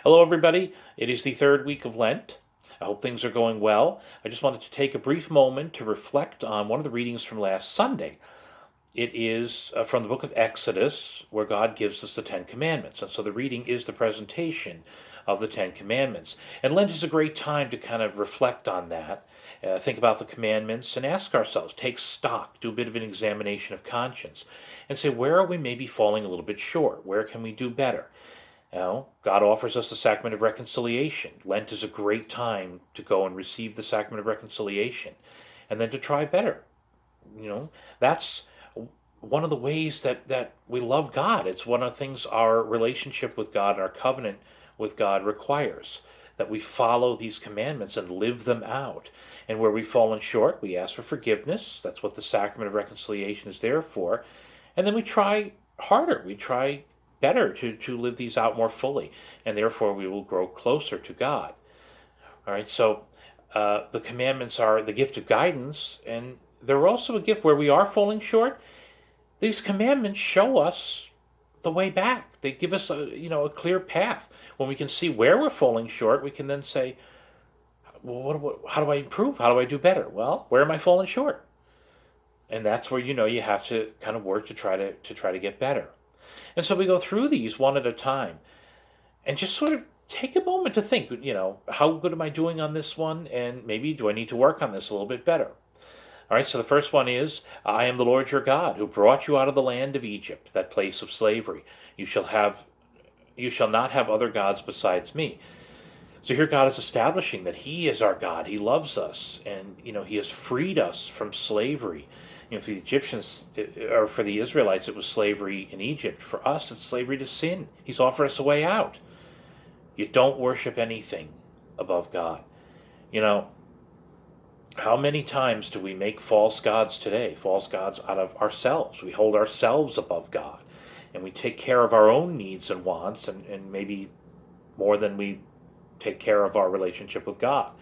Hello, everybody. It is the third week of Lent. I hope things are going well. I just wanted to take a brief moment to reflect on one of the readings from last Sunday. It is from the book of Exodus, where God gives us the Ten Commandments. And so the reading is the presentation of the Ten Commandments. And Lent is a great time to kind of reflect on that, think about the commandments, and ask ourselves, take stock, do a bit of an examination of conscience, and say, where are we maybe falling a little bit short? Where can we do better? God offers us the sacrament of reconciliation. Lent is a great time to go and receive the sacrament of reconciliation and then to try better. That's one of the ways that we love God. It's one of the things our relationship with God and our covenant with God requires, that we follow these commandments and live them out. And where we've fallen short, we ask for forgiveness. That's what the sacrament of reconciliation is there for. And then we try harder. We try better to live these out more fully. And therefore, we will grow closer to God. All right, so the commandments are the gift of guidance, and they're also a gift where we are falling short. These commandments show us the way back. They give us a clear path. When we can see where we're falling short, we can then say, well, how do I improve? How do I do better? Well, where am I falling short? And that's where you have to kind of work to try to get better. And so we go through these one at a time and just sort of take a moment to think, how good am I doing on this one? And maybe do I need to work on this a little bit better? All right, so the first one is, I am the Lord your God, who brought you out of the land of Egypt, that place of slavery. You shall not have other gods besides me. So here God is establishing that He is our God. He loves us, and He has freed us from slavery. For the Egyptians, or for the Israelites, it was slavery in Egypt. For us, it's slavery to sin. He's offered us a way out. You don't worship anything above God. How many times do we make false gods today? False gods out of ourselves. We hold ourselves above God, and we take care of our own needs and wants, and maybe more than we take care of our relationship with God.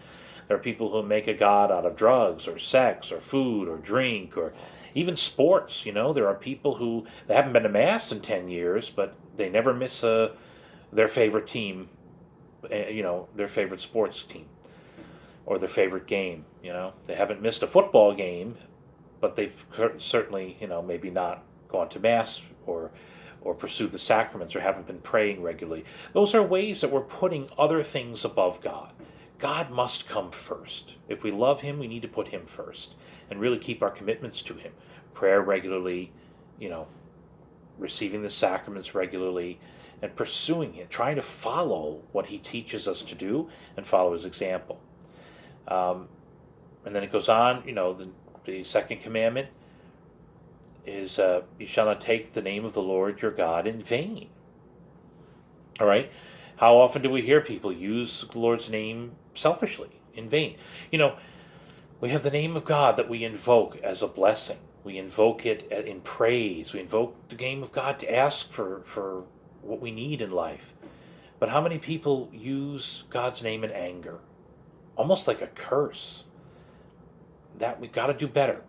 There are people who make a god out of drugs or sex or food or drink or even sports. There are people who they haven't been to Mass in 10 years, but they never miss their favorite team, their favorite sports team or their favorite game. They haven't missed a football game, but they've certainly, maybe not gone to Mass or pursued the sacraments or haven't been praying regularly. Those are ways that we're putting other things above God. God must come first. If we love Him, we need to put Him first and really keep our commitments to Him. Prayer regularly, receiving the sacraments regularly, and pursuing it, trying to follow what He teaches us to do and follow His example. And then it goes on, the second commandment is, you shall not take the name of the Lord your God in vain. All right? How often do we hear people use the Lord's name selfishly, in vain? We have the name of God that we invoke as a blessing. We invoke it in praise. We invoke the name of God to ask for what we need in life. But how many people use God's name in anger? Almost like a curse. That we've got to do better.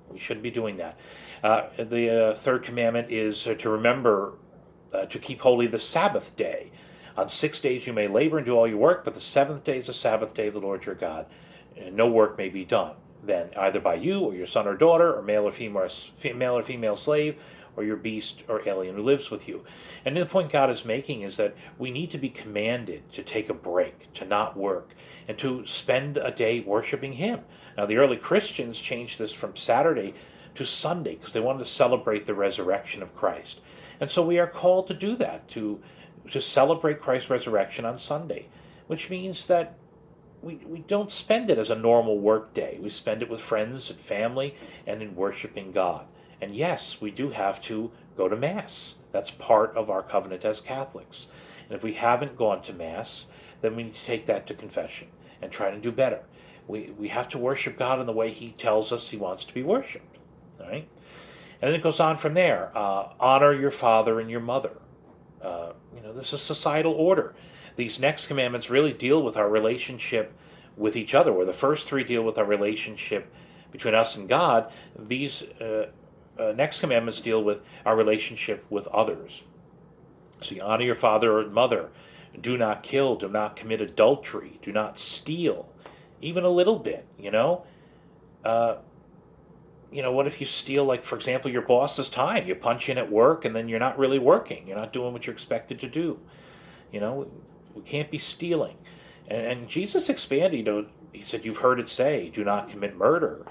We shouldn't be doing that. The third commandment is to remember to keep holy the Sabbath day. On 6 days you may labor and do all your work, but the seventh day is the Sabbath day of the Lord your God. And no work may be done then, either by you or your son or daughter, or male or female slave, or your beast or alien who lives with you. And the point God is making is that we need to be commanded to take a break, to not work, and to spend a day worshiping Him. Now, the early Christians changed this from Saturday to Sunday because they wanted to celebrate the resurrection of Christ. And so we are called to do that, to celebrate Christ's resurrection on Sunday, which means that we don't spend it as a normal work day. We spend it with friends and family and in worshiping God. And yes, we do have to go to Mass. That's part of our covenant as Catholics. And if we haven't gone to Mass, then we need to take that to confession and try to do better. We have to worship God in the way He tells us He wants to be worshipped. All right? And then it goes on from there. Honor your father and your mother. This is societal order. These next commandments really deal with our relationship with each other, where the first three deal with our relationship between us and God. These next commandments deal with our relationship with others. So you honor your father and mother, Do not kill, do not commit adultery, do not steal, even a little bit, Uh, what if you steal, like, for example, your boss's time? You punch in at work and then you're not really working. You're not doing what you're expected to do. You know, we can't be stealing. And Jesus expanded, he said, you've heard it say, do not commit murder.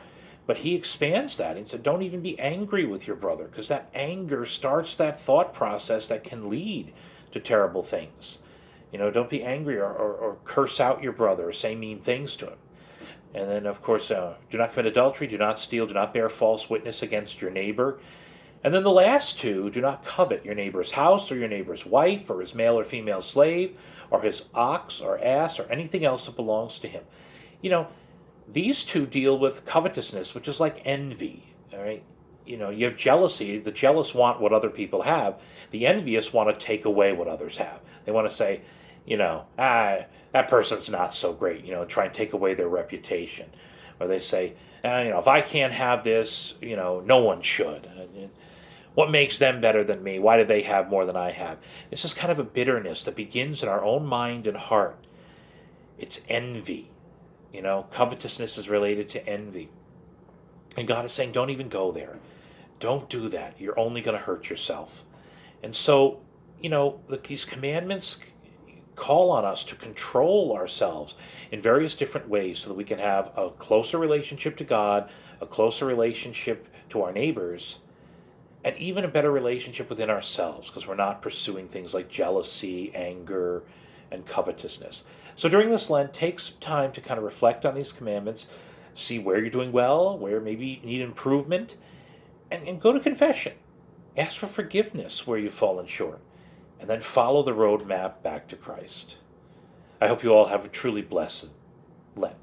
But he expands that and said, don't even be angry with your brother, because that anger starts that thought process that can lead to terrible things. Don't be angry or curse out your brother or say mean things to him. And then, of course, do not commit adultery, do not steal, do not bear false witness against your neighbor. And then the last two, do not covet your neighbor's house or your neighbor's wife or his male or female slave or his ox or ass or anything else that belongs to him. You know, these two deal with covetousness, which is like envy, all right? You have jealousy. The jealous want what other people have. The envious want to take away what others have. They want to say, that person's not so great, try and take away their reputation. Or they say, if I can't have this, no one should. What makes them better than me? Why do they have more than I have? This is kind of a bitterness that begins in our own mind and heart. It's envy. Covetousness is related to envy. And God is saying, don't even go there. Don't do that. You're only going to hurt yourself. And so, these commandments call on us to control ourselves in various different ways so that we can have a closer relationship to God, a closer relationship to our neighbors, and even a better relationship within ourselves, because we're not pursuing things like jealousy, anger, and covetousness. So during this Lent, take some time to kind of reflect on these commandments, see where you're doing well, where maybe you need improvement, and go to confession. Ask for forgiveness where you've fallen short, and then follow the roadmap back to Christ. I hope you all have a truly blessed Lent.